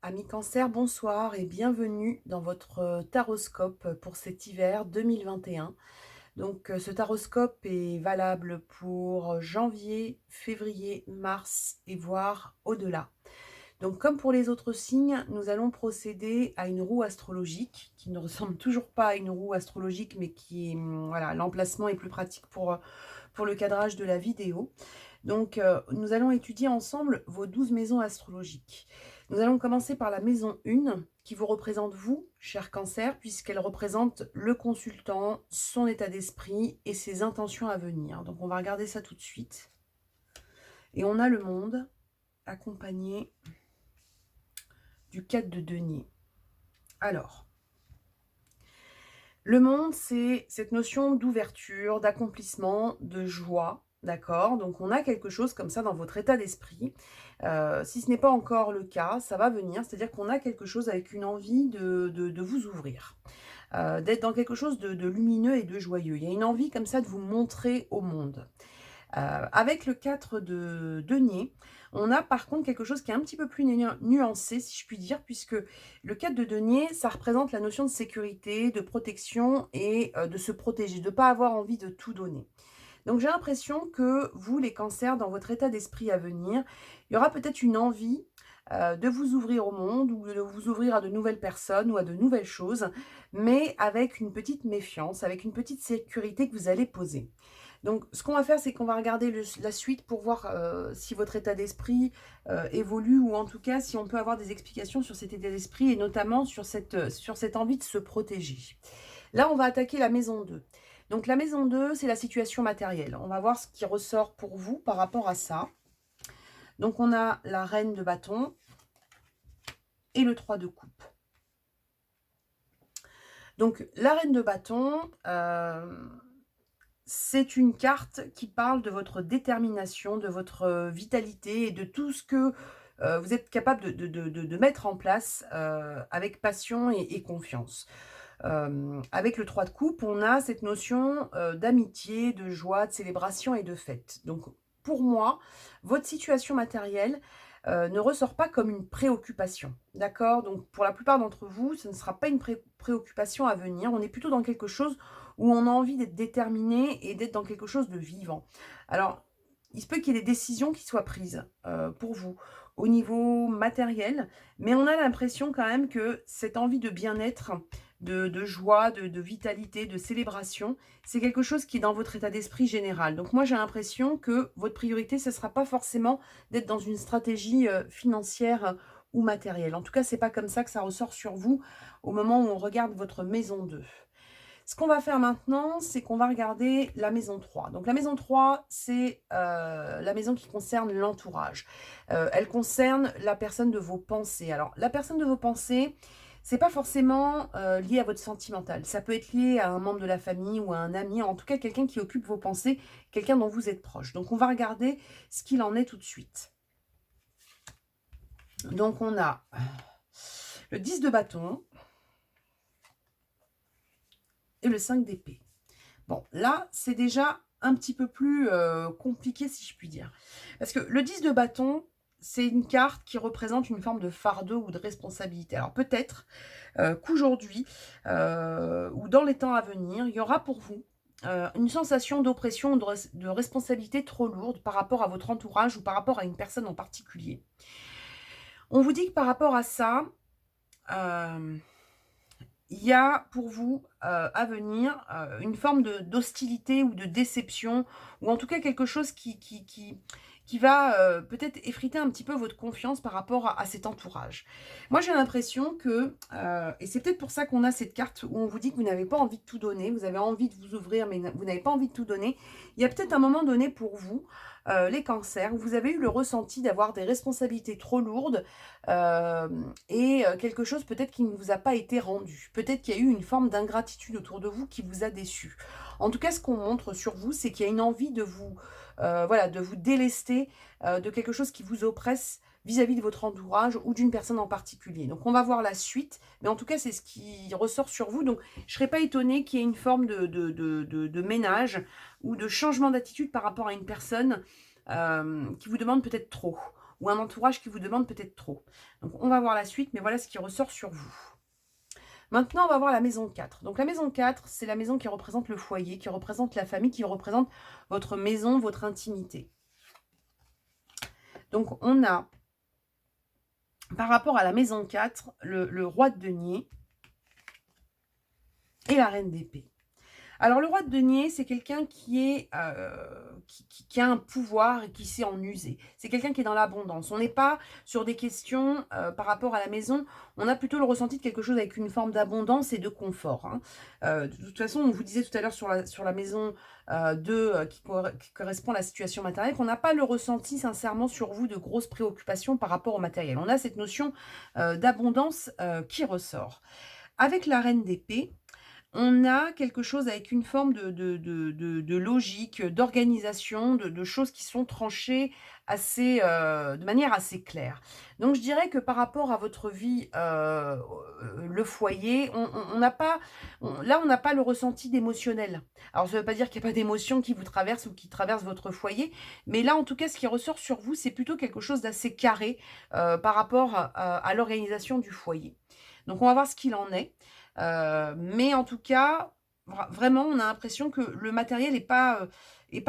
Amis Cancer, bonsoir et bienvenue dans votre taroscope pour cet hiver 2021. Donc ce taroscope est valable pour janvier, février, mars et voire au-delà. Donc comme pour les autres signes, nous allons procéder à une roue astrologique qui ne ressemble toujours pas à une roue astrologique mais qui est, voilà, l'emplacement est plus pratique pour le cadrage de la vidéo. Donc, nous allons étudier ensemble vos 12 maisons astrologiques. Nous allons commencer par la maison 1, qui vous représente vous, cher Cancer, puisqu'elle représente le consultant, son état d'esprit et ses intentions à venir. Donc, on va regarder ça tout de suite. Et on a le monde accompagné du 4 de denier. Alors, le monde, c'est cette notion d'ouverture, d'accomplissement, de joie, d'accord? Donc on a quelque chose comme ça dans votre état d'esprit. Si ce n'est pas encore le cas, ça va venir, c'est-à-dire qu'on a quelque chose avec une envie de vous ouvrir, d'être dans quelque chose de lumineux et de joyeux. Il y a une envie comme ça de vous montrer au monde. Avec le 4 de denier, on a par contre quelque chose qui est un petit peu plus nuancé, si je puis dire, puisque le 4 de denier, ça représente la notion de sécurité, de protection et de se protéger, de ne pas avoir envie de tout donner. Donc j'ai l'impression que vous, les cancers, dans votre état d'esprit à venir, il y aura peut-être une envie de vous ouvrir au monde ou de vous ouvrir à de nouvelles personnes ou à de nouvelles choses, mais avec une petite méfiance, avec une petite sécurité que vous allez poser. Donc, ce qu'on va faire, c'est qu'on va regarder la suite pour voir si votre état d'esprit évolue ou en tout cas si on peut avoir des explications sur cet état d'esprit et notamment sur cette envie de se protéger. Là, on va attaquer la maison 2. Donc, la maison 2, c'est la situation matérielle. On va voir ce qui ressort pour vous par rapport à ça. Donc, on a la reine de bâton et le 3 de coupe. Donc, la reine de bâton, c'est une carte qui parle de votre détermination, de votre vitalité et de tout ce que vous êtes capable de mettre en place avec passion et confiance. Avec le 3 de coupe, on a cette notion d'amitié, de joie, de célébration et de fête. Donc, pour moi, votre situation matérielle ne ressort pas comme une préoccupation. D'accord? Donc, pour la plupart d'entre vous, ce ne sera pas une préoccupation à venir. On est plutôt dans quelque chose où on a envie d'être déterminé et d'être dans quelque chose de vivant. Alors, il se peut qu'il y ait des décisions qui soient prises pour vous au niveau matériel, mais on a l'impression quand même que cette envie de bien-être, de joie, de vitalité, de célébration, c'est quelque chose qui est dans votre état d'esprit général. Donc moi, j'ai l'impression que votre priorité, ce ne sera pas forcément d'être dans une stratégie financière ou matérielle. En tout cas, c'est pas comme ça que ça ressort sur vous au moment où on regarde votre maison 2. Ce qu'on va faire maintenant, c'est qu'on va regarder la maison 3. Donc la maison 3, c'est la maison qui concerne l'entourage. Elle concerne la personne de vos pensées. Alors la personne de vos pensées, c'est pas forcément lié à votre sentimental. Ça peut être lié à un membre de la famille ou à un ami, en tout cas quelqu'un qui occupe vos pensées, quelqu'un dont vous êtes proche. Donc on va regarder ce qu'il en est tout de suite. Donc on a le 10 de bâton et le 5 d'épée. Bon, là, c'est déjà un petit peu plus compliqué, si je puis dire. Parce que le 10 de bâton, c'est une carte qui représente une forme de fardeau ou de responsabilité. Alors peut-être qu'aujourd'hui, ou dans les temps à venir, il y aura pour vous une sensation d'oppression, de responsabilité trop lourde par rapport à votre entourage ou par rapport à une personne en particulier. On vous dit que par rapport à ça, il y a pour vous à venir une forme d'hostilité ou de déception, ou en tout cas quelque chose qui va peut-être effriter un petit peu votre confiance par rapport à cet entourage. Moi, j'ai l'impression que, et c'est peut-être pour ça qu'on a cette carte où on vous dit que vous n'avez pas envie de tout donner, vous avez envie de vous ouvrir, mais vous n'avez pas envie de tout donner. Il y a peut-être un moment donné pour vous, les cancers, où vous avez eu le ressenti d'avoir des responsabilités trop lourdes et quelque chose peut-être qui ne vous a pas été rendu. Peut-être qu'il y a eu une forme d'ingratitude autour de vous qui vous a déçu. En tout cas, ce qu'on montre sur vous, c'est qu'il y a une envie de vous, voilà, de vous délester de quelque chose qui vous oppresse vis-à-vis de votre entourage ou d'une personne en particulier. Donc, on va voir la suite, mais en tout cas, c'est ce qui ressort sur vous. Donc, je ne serais pas étonnée qu'il y ait une forme de ménage ou de changement d'attitude par rapport à une personne qui vous demande peut-être trop. ou un entourage qui vous demande peut-être trop. Donc on va voir la suite, mais voilà ce qui ressort sur vous. Maintenant, on va voir la maison 4. Donc la maison 4, c'est la maison qui représente le foyer, qui représente la famille, qui représente votre maison, votre intimité. Donc on a, par rapport à la maison 4, le roi de denier et la reine d'épée. Alors le roi de denier, c'est quelqu'un qui est qui a un pouvoir et qui sait en user. C'est quelqu'un qui est dans l'abondance. On n'est pas sur des questions par rapport à la maison. On a plutôt le ressenti de quelque chose avec une forme d'abondance et de confort, hein. De toute façon, on vous disait tout à l'heure sur la maison 2 qui correspond à la situation matérielle, qu'on n'a pas le ressenti sincèrement sur vous de grosses préoccupations par rapport au matériel. On a cette notion d'abondance qui ressort. Avec la reine d'épée, on a quelque chose avec une forme de logique, d'organisation, de choses qui sont tranchées assez, de manière assez claire. Donc je dirais que par rapport à votre vie, le foyer, on n'a pas on n'a pas le ressenti d'émotionnel. Alors ça ne veut pas dire qu'il y a pas d'émotion qui vous traverse ou qui traverse votre foyer, mais là, en tout cas, ce qui ressort sur vous, c'est plutôt quelque chose d'assez carré, par rapport à l'organisation du foyer. Donc on va voir ce qu'il en est. Mais en tout cas, vraiment, on a l'impression que le matériel est pas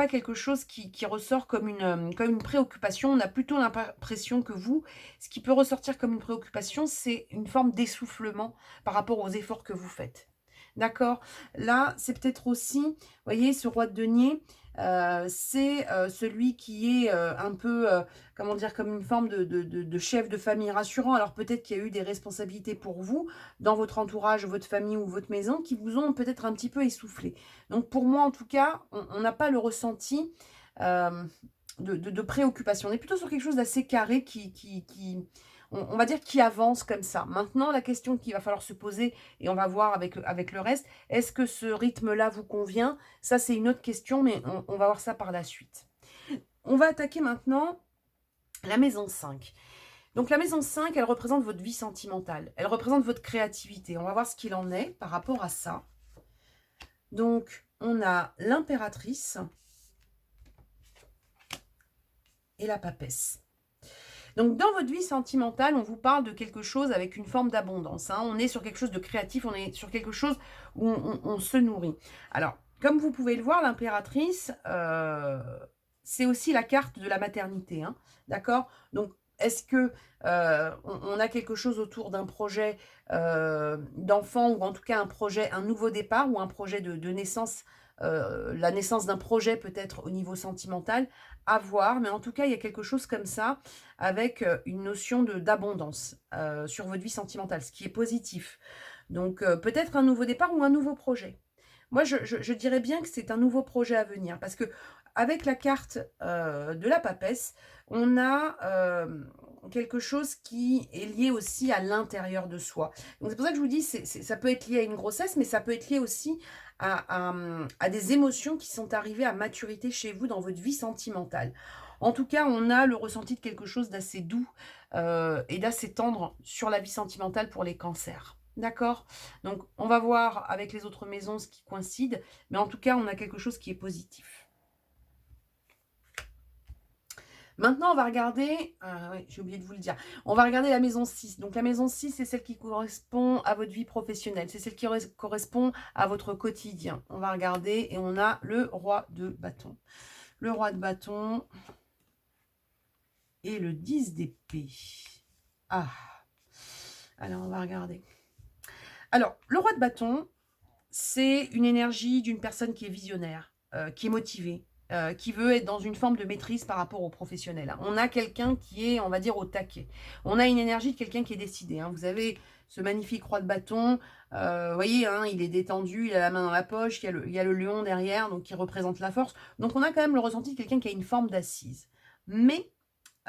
quelque chose qui ressort comme une préoccupation. On a plutôt l'impression que vous, ce qui peut ressortir comme une préoccupation, c'est une forme d'essoufflement par rapport aux efforts que vous faites. D'accord? Là, c'est peut-être aussi, vous voyez, ce roi de denier, c'est celui qui est un peu, comment dire, comme une forme de chef de famille rassurant. Alors peut-être qu'il y a eu des responsabilités pour vous, dans votre entourage, votre famille ou votre maison, qui vous ont peut-être un petit peu essoufflé. Donc pour moi, en tout cas, on n'a pas le ressenti euh, de préoccupation. On est plutôt sur quelque chose d'assez carré on va dire, qui avance comme ça. Maintenant, la question qu'il va falloir se poser, et on va voir avec le reste, est-ce que ce rythme-là vous convient? Ça, c'est une autre question, mais on va voir ça par la suite. On va attaquer maintenant la maison 5. Donc la maison 5, elle représente votre vie sentimentale. Elle représente votre créativité. On va voir ce qu'il en est par rapport à ça. Donc, on a l'impératrice et la papesse. Donc, dans votre vie sentimentale, on vous parle de quelque chose avec une forme d'abondance, hein. On est sur quelque chose de créatif, on est sur quelque chose où on se nourrit. Alors, comme vous pouvez le voir, l'impératrice, c'est aussi la carte de la maternité, hein, d'accord? Donc, est-ce que on a quelque chose autour d'un projet d'enfant, ou en tout cas un projet, un nouveau départ, ou un projet de naissance, la naissance d'un projet peut-être au niveau sentimental, à voir, mais en tout cas, il y a quelque chose comme ça, avec une notion d'abondance sur votre vie sentimentale, ce qui est positif. Donc, peut-être un nouveau départ ou un nouveau projet. Moi, je dirais bien que c'est un nouveau projet à venir, parce que avec la carte de la papesse, on a quelque chose qui est lié aussi à l'intérieur de soi. Donc c'est pour ça que je vous dis, ça peut être lié à une grossesse, mais ça peut être lié aussi à des émotions qui sont arrivées à maturité chez vous dans votre vie sentimentale. En tout cas, on a le ressenti de quelque chose d'assez doux et d'assez tendre sur la vie sentimentale pour les cancers. D'accord? Donc, on va voir avec les autres maisons ce qui coïncide, mais en tout cas, on a quelque chose qui est positif. Maintenant, on va regarder, oui, j'ai oublié de vous le dire, on va regarder la maison 6. Donc la maison 6, c'est celle qui correspond à votre vie professionnelle, c'est celle qui correspond à votre quotidien. On va regarder et on a le roi de bâton. Le roi de bâton et le 10 d'épée. Ah, alors on va regarder. Alors, le roi de bâton, c'est une énergie d'une personne qui est visionnaire, qui est motivée, qui veut être dans une forme de maîtrise par rapport au professionnel. On a quelqu'un qui est, on va dire, au taquet. On a une énergie de quelqu'un qui est décidé, hein. Vous avez ce magnifique roi de bâton, vous voyez, hein, il est détendu, il a la main dans la poche, il y a le lion derrière, donc qui représente la force. Donc on a quand même le ressenti de quelqu'un qui a une forme d'assise. Mais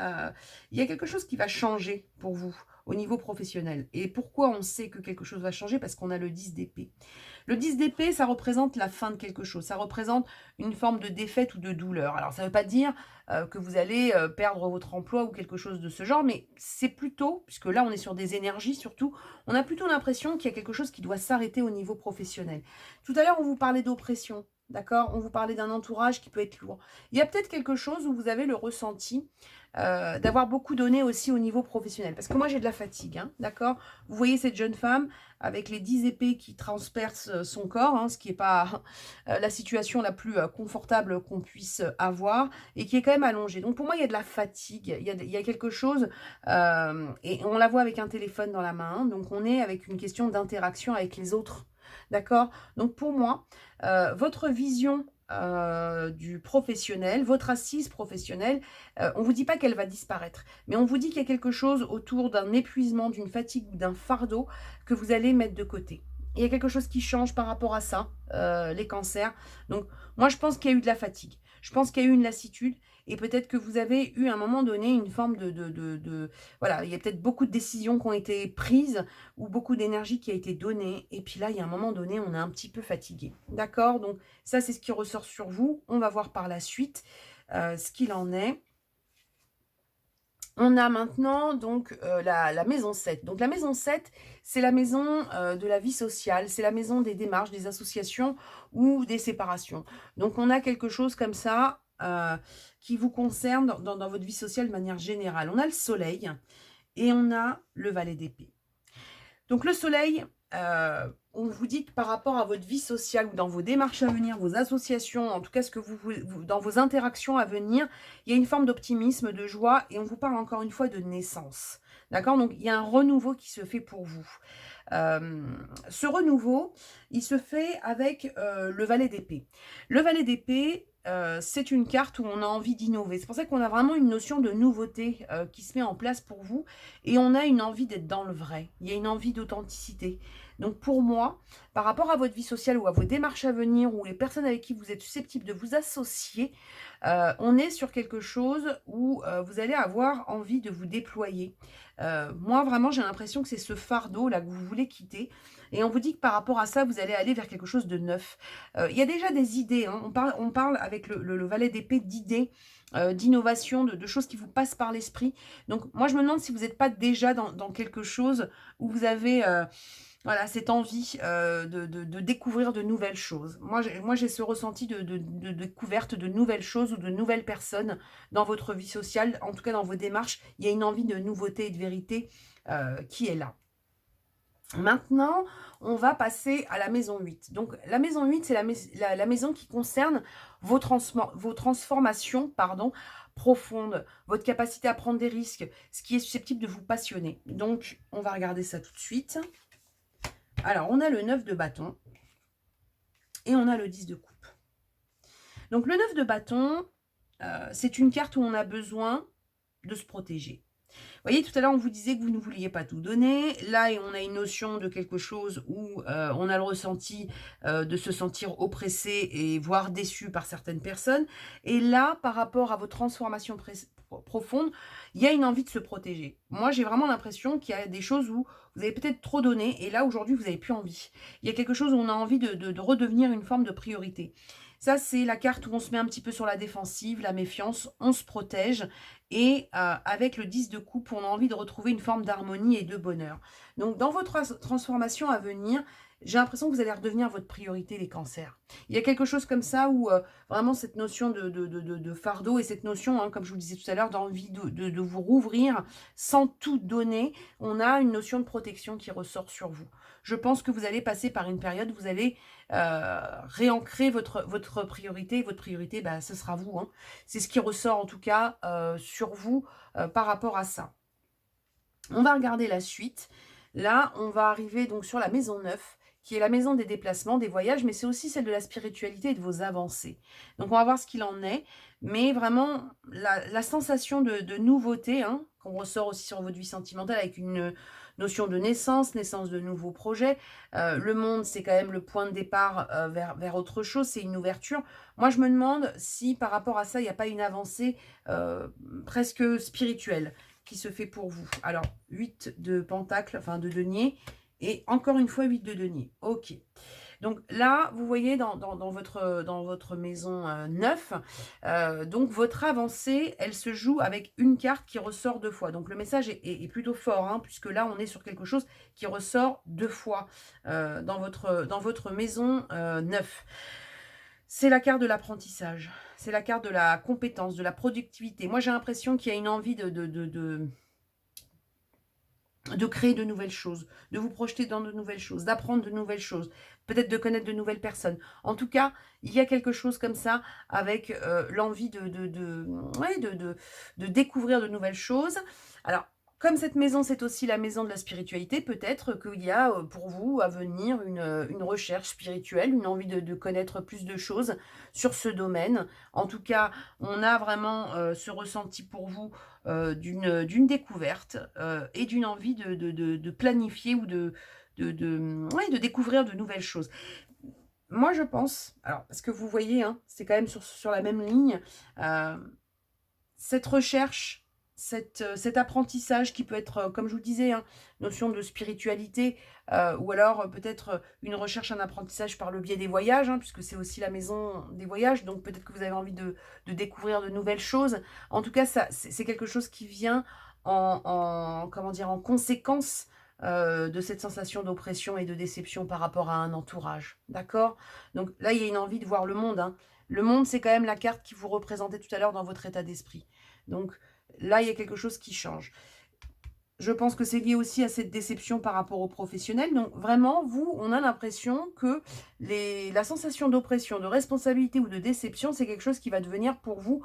il y a quelque chose qui va changer pour vous au niveau professionnel. Et pourquoi on sait que quelque chose va changer? Parce qu'on a le 10 d'épée. Le 10 d'épée, ça représente la fin de quelque chose. Ça représente une forme de défaite ou de douleur. Alors, ça ne veut pas dire que vous allez perdre votre emploi ou quelque chose de ce genre, mais c'est plutôt, puisque là, on est sur des énergies surtout, on a plutôt l'impression qu'il y a quelque chose qui doit s'arrêter au niveau professionnel. Tout à l'heure, on vous parlait d'oppression. d'accord? On vous parlait d'un entourage qui peut être lourd. Il y a peut-être quelque chose où vous avez le ressenti, d'avoir beaucoup donné aussi au niveau professionnel. Parce que moi, j'ai de la fatigue, hein, d'accord? Vous voyez cette jeune femme avec les 10 épées qui transpercent, son corps, hein, ce qui est pas, la situation la plus, confortable qu'on puisse, avoir et qui est quand même allongée. Donc pour moi, il y a de la fatigue, il y a quelque chose, et on la voit avec un téléphone dans la main, donc on est avec une question d'interaction avec les autres, d'accord? Donc pour moi, votre vision, du professionnel, votre assise professionnelle, on ne vous dit pas qu'elle va disparaître, mais on vous dit qu'il y a quelque chose autour d'un épuisement, d'une fatigue ou d'un fardeau que vous allez mettre de côté. Il y a quelque chose qui change par rapport à ça, les cancers. Donc moi je pense qu'il y a eu de la fatigue. Je pense qu'il y a eu une lassitude et peut-être que vous avez eu à un moment donné une forme voilà, il y a peut-être beaucoup de décisions qui ont été prises ou beaucoup d'énergie qui a été donnée et puis là, il y a un moment donné, on est un petit peu fatigué. D'accord? Donc ça, c'est ce qui ressort sur vous. On va voir par la suite, ce qu'il en est. On a maintenant donc, la maison 7. Donc la maison 7, c'est la maison, de la vie sociale, c'est la maison des démarches, des associations ou des séparations. Donc on a quelque chose comme ça, qui vous concerne dans votre vie sociale de manière générale. On a le soleil et on a le valet d'épée. Donc le soleil, on vous dit que par rapport à votre vie sociale ou dans vos démarches à venir, vos associations, en tout cas ce que dans vos interactions à venir, il y a une forme d'optimisme, de joie et on vous parle encore une fois de naissance. D'accord? Donc il y a un renouveau qui se fait pour vous. Ce renouveau, il se fait avec, le valet d'épée. Le valet d'épée, c'est une carte où on a envie d'innover. C'est pour ça qu'on a vraiment une notion de nouveauté, qui se met en place pour vous et on a une envie d'être dans le vrai. Il y a une envie d'authenticité. Donc pour moi, par rapport à votre vie sociale ou à vos démarches à venir ou les personnes avec qui vous êtes susceptibles de vous associer, on est sur quelque chose où, vous allez avoir envie de vous déployer. Moi vraiment, j'ai l'impression que c'est ce fardeau-là que vous voulez quitter et on vous dit que par rapport à ça, vous allez aller vers quelque chose de neuf. Il y a déjà des idées, hein, on parle avec le valet d'épée d'idées, d'innovation, de choses qui vous passent par l'esprit. Donc moi, je me demande si vous n'êtes pas déjà dans quelque chose où vous avez, voilà, cette envie, de découvrir de nouvelles choses. Moi, j'ai ce ressenti de découverte de nouvelles choses ou de nouvelles personnes dans votre vie sociale, en tout cas dans vos démarches. Il y a une envie de nouveauté et de vérité, qui est là. Maintenant, on va passer à la maison 8. Donc la maison 8, c'est la maison qui concerne vos transformations, pardon, profondes, votre capacité à prendre des risques, ce qui est susceptible de vous passionner. Donc, on va regarder ça tout de suite. Alors, on a le 9 de bâton et on a le 10 de coupe. Donc, le 9 de bâton, c'est une carte où on a besoin de se protéger. Vous voyez, tout à l'heure, on vous disait que vous ne vouliez pas tout donner. Là, on a une notion de quelque chose où on a le ressenti de se sentir oppressé et voire déçu par certaines personnes. Et là, par rapport à vos transformations profondes, il y a une envie de se protéger. Moi, j'ai vraiment l'impression qu'il y a des choses où vous avez peut-être trop donné et là, aujourd'hui, vous n'avez plus envie. Il y a quelque chose où on a envie de redevenir une forme de priorité. Ça, c'est la carte où on se met un petit peu sur la défensive, la méfiance, on se protège. Et avec le 10 de coupe, on a envie de retrouver une forme d'harmonie et de bonheur. Donc, dans votre transformation à venir, j'ai l'impression que vous allez redevenir votre priorité, les cancers. Il y a quelque chose comme ça où vraiment cette notion de fardeau et cette notion, hein, comme je vous le disais tout à l'heure, d'envie de vous rouvrir sans tout donner, on a une notion de protection qui ressort sur vous. Je pense que vous allez passer par une période où vous allez réancrer votre priorité. Votre priorité, bah, ce sera vous. Hein. C'est ce qui ressort en tout cas sur vous par rapport à ça. On va regarder la suite. Là, on va arriver donc sur la maison 9, qui est la maison des déplacements, des voyages, mais c'est aussi celle de la spiritualité et de vos avancées. Donc, on va voir ce qu'il en est. Mais vraiment, la sensation de nouveauté, hein, qu'on ressort aussi sur votre vie sentimentale avec une notion de naissance, naissance de nouveaux projets. Le monde, c'est quand même le point de départ vers autre chose, c'est une ouverture. Moi, je me demande si par rapport à ça, il n'y a pas une avancée presque spirituelle qui se fait pour vous. Alors, 8 de pentacle, enfin de denier, et encore une fois 8 de denier. Ok. Donc là, vous voyez dans votre maison 9, donc votre avancée, elle se joue avec une carte qui ressort 2 fois. Donc le message est plutôt fort, hein, puisque là, on est sur quelque chose qui ressort 2 fois dans votre maison 9. C'est la carte de l'apprentissage, c'est la carte de la compétence, de la productivité. Moi, j'ai l'impression qu'il y a une envie de créer de nouvelles choses, de vous projeter dans de nouvelles choses, d'apprendre de nouvelles choses, peut-être de connaître de nouvelles personnes. En tout cas, il y a quelque chose comme ça avec, l'envie ouais, de découvrir de nouvelles choses. Alors, comme cette maison, c'est aussi la maison de la spiritualité, peut-être qu'il y a, pour vous à venir une recherche spirituelle, une envie de connaître plus de choses sur ce domaine. En tout cas, on a vraiment, ce ressenti pour vous d'une découverte, et d'une envie de planifier ou ouais, de découvrir de nouvelles choses. Moi, je pense, alors parce que vous voyez, hein, c'est quand même sur la même ligne, hem cette recherche, cet apprentissage qui peut être, comme je vous le disais, hein, notion de spiritualité, ou alors, peut-être, une recherche, un apprentissage par le biais des voyages, hein, puisque c'est aussi la maison des voyages, donc peut-être que vous avez envie de découvrir de nouvelles choses. En tout cas, ça c'est quelque chose qui vient comment dire? En conséquence, de cette sensation d'oppression et de déception par rapport à un entourage. D'accord? Donc là, il y a une envie de voir le monde, hein. Le monde, c'est quand même la carte qui vous représentait tout à l'heure dans votre état d'esprit. Donc là, il y a quelque chose qui change. Je pense que c'est lié aussi à cette déception par rapport aux professionnels. Donc vraiment, vous, on a l'impression que la sensation d'oppression, de responsabilité ou de déception, c'est quelque chose qui va devenir pour vous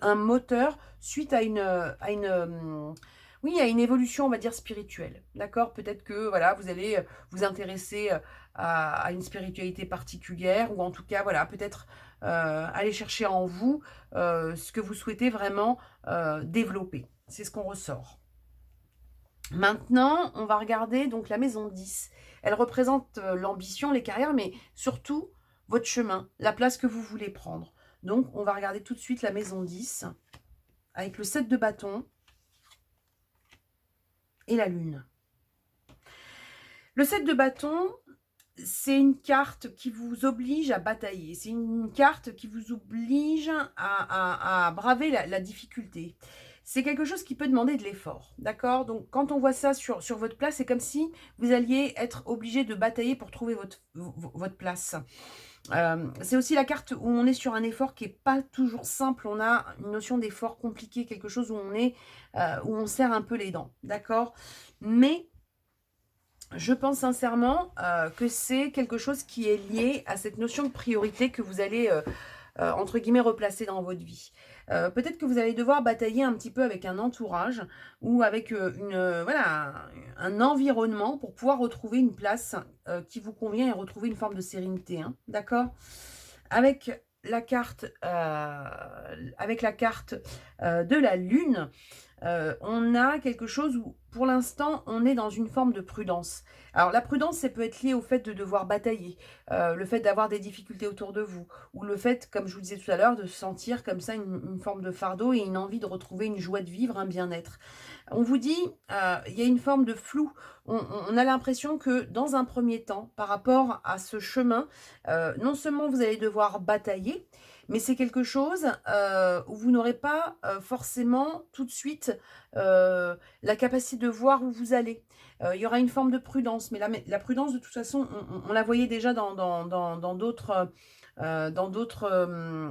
un moteur suite oui, à une évolution, on va dire, spirituelle. D'accord? Peut-être que voilà, vous allez vous intéresser à une spiritualité particulière, ou en tout cas, voilà, peut-être aller chercher en vous ce que vous souhaitez vraiment développer. C'est ce qu'on ressort. Maintenant, on va regarder donc la maison 10. Elle représente l'ambition, les carrières, mais surtout votre chemin, la place que vous voulez prendre. Donc, on va regarder tout de suite la maison 10 avec le 7 de bâton et la lune. Le 7 de bâton, c'est une carte qui vous oblige à batailler. C'est une carte qui vous oblige à braver la difficulté. C'est quelque chose qui peut demander de l'effort, d'accord? Donc, quand on voit ça sur votre place, c'est comme si vous alliez être obligé de batailler pour trouver votre place. C'est aussi la carte où on est sur un effort qui est pas toujours simple. On a une notion d'effort compliqué, quelque chose où où on serre un peu les dents, d'accord? Mais je pense sincèrement que c'est quelque chose qui est lié à cette notion de priorité que vous allez entre guillemets replacer dans votre vie. Peut-être que vous allez devoir batailler un petit peu avec un entourage ou avec voilà, un environnement pour pouvoir retrouver une place qui vous convient et retrouver une forme de sérénité, hein, d'accord? Avec la carte, de la lune, on a quelque chose où, pour l'instant, on est dans une forme de prudence. Alors la prudence, ça peut être lié au fait de devoir batailler, le fait d'avoir des difficultés autour de vous, ou le fait, comme je vous disais tout à l'heure, de sentir comme ça une forme de fardeau et une envie de retrouver une joie de vivre, un bien-être. On vous dit, il y a une forme de flou. On a l'impression que dans un premier temps, par rapport à ce chemin, non seulement vous allez devoir batailler, mais c'est quelque chose, où vous n'aurez pas, forcément tout de suite, la capacité de voir où vous allez. Il y aura une forme de prudence, mais la prudence de toute façon, on la voyait déjà dans d'autres,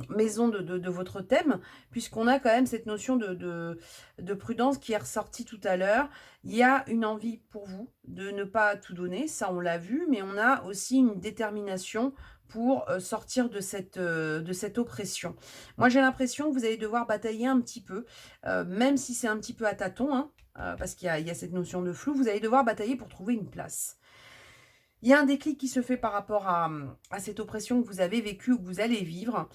maisons de votre thème, puisqu'on a quand même cette notion de prudence qui est ressortie tout à l'heure. Il y a une envie pour vous de ne pas tout donner, ça on l'a vu, mais on a aussi une détermination pour, sortir de cette oppression. Moi, j'ai l'impression que vous allez devoir batailler un petit peu, même si c'est un petit peu à tâtons, hein, parce il y a cette notion de flou, vous allez devoir batailler pour trouver une place. Il y a un déclic qui se fait par rapport à cette oppression que vous avez vécue ou que vous allez vivre,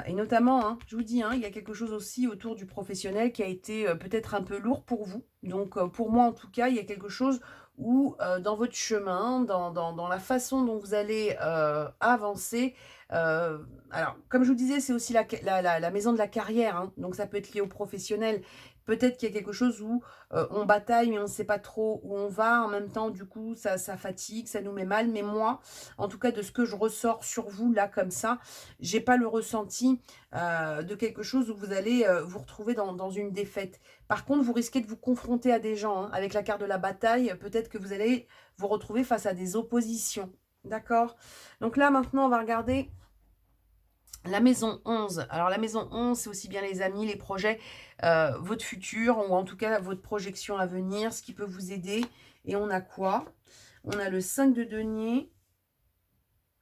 et notamment, hein, je vous dis, hein, il y a quelque chose aussi autour du professionnel qui a été, peut-être un peu lourd pour vous. Donc, pour moi en tout cas, il y a quelque chose où, dans votre chemin, dans la façon dont vous allez, avancer, alors comme je vous disais, c'est aussi la maison de la carrière, hein, donc ça peut être lié au professionnel. Peut-être qu'il y a quelque chose où on bataille, mais on ne sait pas trop où on va. En même temps, du coup, ça fatigue, ça nous met mal. Mais moi, en tout cas, de ce que je ressors sur vous, là, comme ça, j'ai pas le ressenti de quelque chose où vous allez vous retrouver dans une défaite. Par contre, vous risquez de vous confronter à des gens, hein. Avec la carte de la bataille, peut-être que vous allez vous retrouver face à des oppositions. D'accord? Donc là, maintenant, on va regarder La maison 11, alors la maison 11, c'est aussi bien les amis, les projets, votre futur ou en tout cas votre projection à venir, ce qui peut vous aider. Et on a quoi? On a le 5 de denier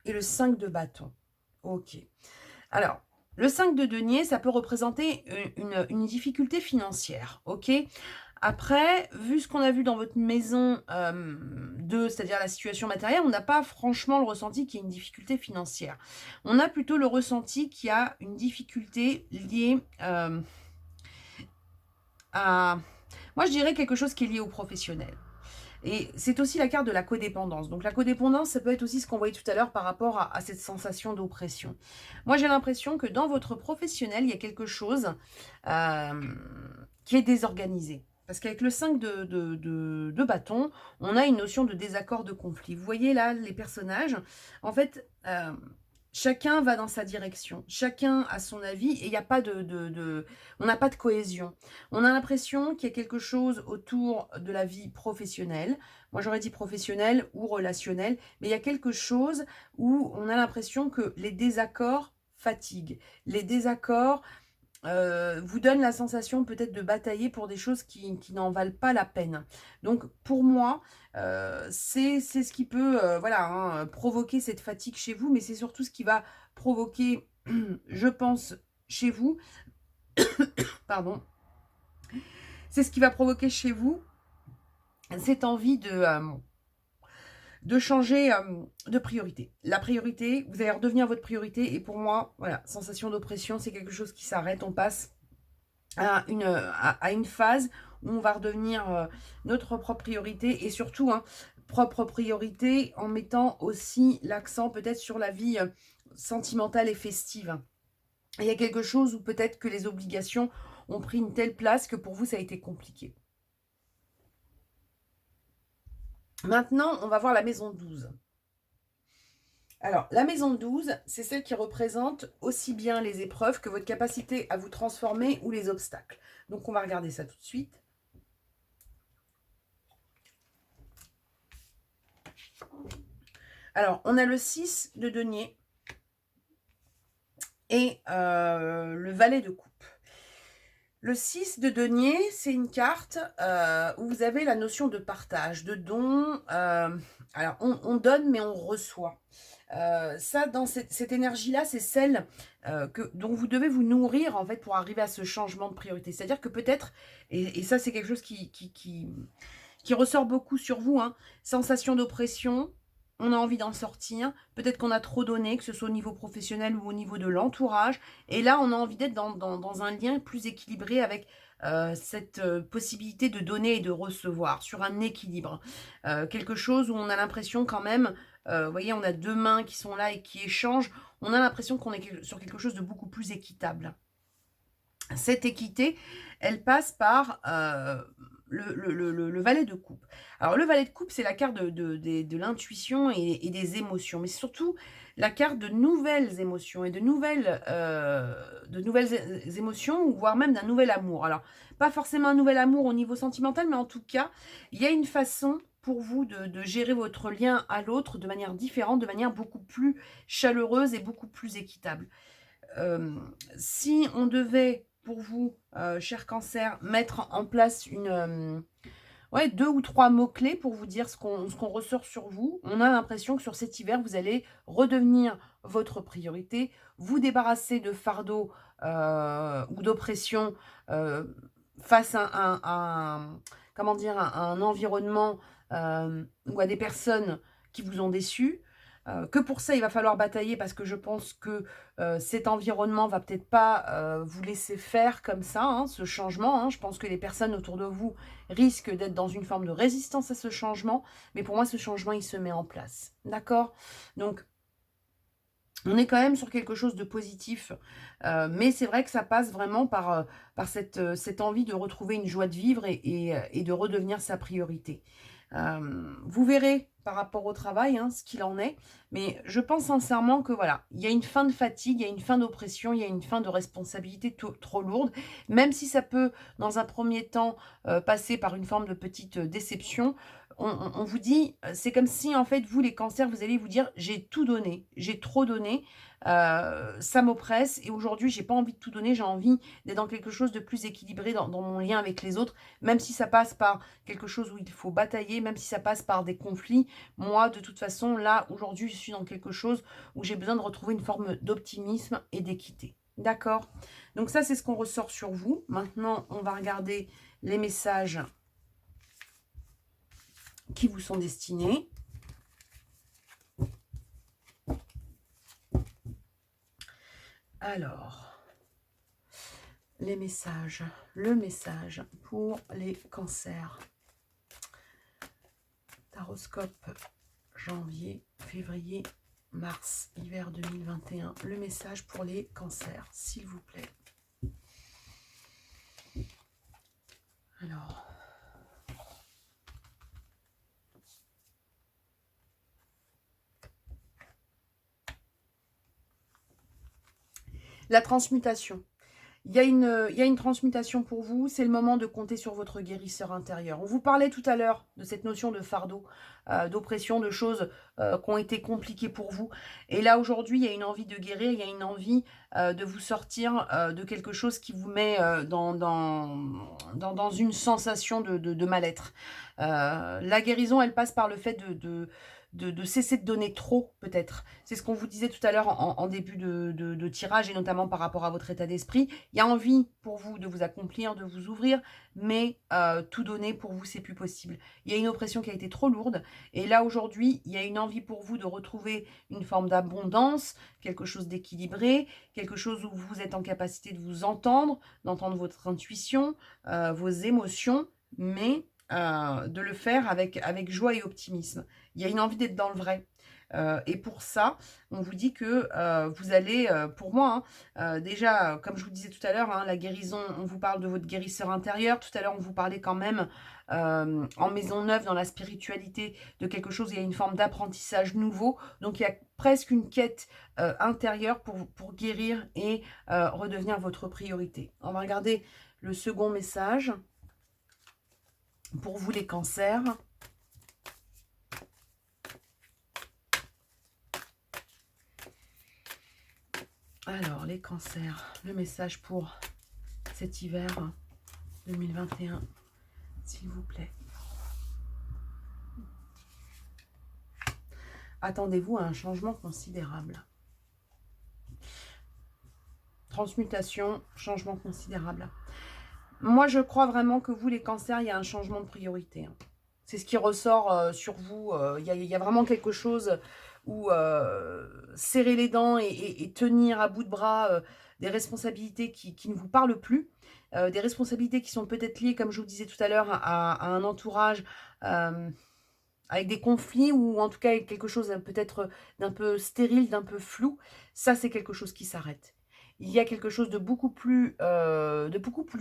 et le 5 de bâton. Ok. Alors, le 5 de denier, ça peut représenter une difficulté financière, ok? Après, vu ce qu'on a vu dans votre maison 2, c'est-à-dire la situation matérielle, on n'a pas franchement le ressenti qu'il y a une difficulté financière. On a plutôt le ressenti qu'il y a une difficulté liée à... Moi, je dirais quelque chose qui est lié au professionnel. Et c'est aussi la carte de la codépendance. Donc la codépendance, ça peut être aussi ce qu'on voyait tout à l'heure par rapport à cette sensation d'oppression. Moi, j'ai l'impression que dans votre professionnel, il y a quelque chose euh, qui est désorganisé. Parce qu'avec le 5 de bâton, on a une notion de désaccord, de conflit. Vous voyez là, les personnages, en fait, chacun va dans sa direction. Chacun a son avis et il n'y a pas on n'a pas de cohésion. On a l'impression qu'il y a quelque chose autour de la vie professionnelle. Moi, j'aurais dit professionnelle ou relationnelle, mais il y a quelque chose où on a l'impression que les désaccords fatiguent. Les désaccords vous donnent la sensation peut-être de batailler pour des choses qui n'en valent pas la peine. Donc, pour moi, c'est ce qui peut voilà, hein, provoquer cette fatigue chez vous, mais c'est surtout ce qui va provoquer, je pense, chez vous, pardon, c'est ce qui va provoquer chez vous cette envie de changer de priorité. La priorité, vous allez redevenir votre priorité. Et pour moi, voilà, sensation d'oppression, c'est quelque chose qui s'arrête. On passe à une phase où on va redevenir notre propre priorité. Et surtout, hein, propre priorité en mettant aussi l'accent peut-être sur la vie sentimentale et festive. Il y a quelque chose où peut-être que les obligations ont pris une telle place que pour vous, ça a été compliqué. Maintenant, on va voir la maison 12. Alors, la maison 12, c'est celle qui représente aussi bien les épreuves que votre capacité à vous transformer ou les obstacles. Donc, on va regarder ça tout de suite. Alors, on a le 6 de denier et le valet de coupe. Le 6 de denier, c'est une carte où vous avez la notion de partage, de don. Alors, on donne, mais on reçoit. Ça, dans cette énergie-là, c'est celle dont vous devez vous nourrir, en fait, pour arriver à ce changement de priorité. C'est-à-dire que peut-être, et ça, c'est quelque chose qui ressort beaucoup sur vous, hein, sensation d'oppression, on a envie d'en sortir, peut-être qu'on a trop donné, que ce soit au niveau professionnel ou au niveau de l'entourage, et là on a envie d'être dans un lien plus équilibré avec cette possibilité de donner et de recevoir, sur un équilibre. Quelque chose où on a l'impression quand même, vous voyez, on a deux mains qui sont là et qui échangent, on a l'impression qu'on est sur quelque chose de beaucoup plus équitable. Cette équité, elle passe par le valet de coupe. Alors, le valet de coupe, c'est la carte de l'intuition et des émotions, mais surtout la carte de nouvelles émotions et de nouvelles émotions, ou voire même d'un nouvel amour. Alors, pas forcément un nouvel amour au niveau sentimental, mais en tout cas, il y a une façon pour vous de gérer votre lien à l'autre de manière différente, de manière beaucoup plus chaleureuse et beaucoup plus équitable. Si on devait, pour vous, cher Cancer, mettre en place ouais, 2 ou 3 mots-clés pour vous dire ce qu'on ressort sur vous, on a l'impression que sur cet hiver, vous allez redevenir votre priorité, vous débarrasser de fardeaux ou d'oppression face comment dire, à un environnement ou à des personnes qui vous ont déçu. Que pour ça, il va falloir batailler parce que je pense que cet environnement va peut-être pas vous laisser faire comme ça, hein, ce changement. Hein. Je pense que les personnes autour de vous risquent d'être dans une forme de résistance à ce changement. Mais pour moi, ce changement, il se met en place. D'accord? Donc, on est quand même sur quelque chose de positif. Mais c'est vrai que ça passe vraiment par cette envie de retrouver une joie de vivre et de redevenir sa priorité. Vous verrez par rapport au travail hein, ce qu'il en est, mais je pense sincèrement que voilà, il y a une fin de fatigue, il y a une fin d'oppression, il y a une fin de responsabilité trop lourde, même si ça peut dans un premier temps passer par une forme de petite déception, on vous dit, c'est comme si en fait vous les cancers, vous allez vous dire: «J'ai tout donné, j'ai trop donné, ça m'oppresse et aujourd'hui j'ai pas envie de tout donner, j'ai envie d'être dans quelque chose de plus équilibré dans mon lien avec les autres». Même si ça passe par quelque chose où il faut batailler, même si ça passe par des conflits, moi de toute façon là, aujourd'hui, je suis dans quelque chose où j'ai besoin de retrouver une forme d'optimisme et d'équité. D'accord? Donc ça, c'est ce qu'on ressort sur vous. Maintenant, on va regarder les messages qui vous sont destinés. Alors, les messages, le message pour les cancers. Taroscope, janvier, février, mars, hiver 2021. Le message pour les cancers, s'il vous plaît. Alors, la transmutation. Il y a une transmutation pour vous, c'est le moment de compter sur votre guérisseur intérieur. On vous parlait tout à l'heure de cette notion de fardeau, d'oppression, de choses qui ont été compliquées pour vous. Et là, aujourd'hui, il y a une envie de guérir, il y a une envie de vous sortir de quelque chose qui vous met dans une sensation de mal-être. La guérison, elle passe par le fait de cesser de donner trop, peut-être. C'est ce qu'on vous disait tout à l'heure en début de tirage, et notamment par rapport à votre état d'esprit. Il y a envie pour vous de vous accomplir, de vous ouvrir, mais tout donner pour vous, c'est plus possible. Il y a une oppression qui a été trop lourde, et là, aujourd'hui, il y a une envie pour vous de retrouver une forme d'abondance, quelque chose d'équilibré, quelque chose où vous êtes en capacité de vous entendre, d'entendre votre intuition, vos émotions, mais de le faire avec joie et optimisme. Il y a une envie d'être dans le vrai. Et pour ça, on vous dit que vous allez, pour moi, hein, déjà, comme je vous disais tout à l'heure, hein, la guérison, on vous parle de votre guérisseur intérieur. Tout à l'heure, on vous parlait quand même, en maison neuve, dans la spiritualité, de quelque chose, il y a une forme d'apprentissage nouveau. Donc, il y a presque une quête intérieure pour guérir et redevenir votre priorité. On va regarder le second message pour vous, les cancers. Alors, les cancers, le message pour cet hiver 2021, s'il vous plaît. Attendez-vous à un changement considérable. Transmutation, changement considérable. Moi, je crois vraiment que vous, les cancers, il y a un changement de priorité. C'est ce qui ressort sur vous. Il y a vraiment quelque chose où serrer les dents et tenir à bout de bras des responsabilités qui ne vous parlent plus. Des responsabilités qui sont peut-être liées, comme je vous disais tout à l'heure, à un entourage avec des conflits ou en tout cas avec quelque chose peut-être d'un peu stérile, d'un peu flou. Ça, c'est quelque chose qui s'arrête. Il y a quelque chose de beaucoup plus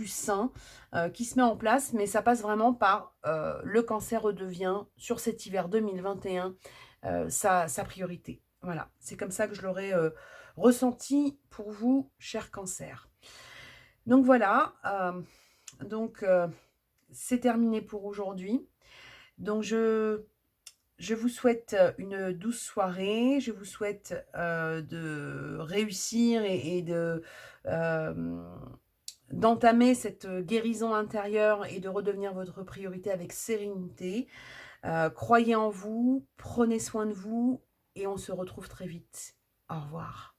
sain qui se met en place, mais ça passe vraiment par le cancer redevient, sur cet hiver 2021, sa priorité. Voilà, c'est comme ça que je l'aurais ressenti pour vous, cher cancer. Donc voilà, c'est terminé pour aujourd'hui. Donc je vous souhaite une douce soirée. Je vous souhaite de réussir et d'entamer cette guérison intérieure et de redevenir votre priorité avec sérénité. Croyez en vous, prenez soin de vous et on se retrouve très vite. Au revoir.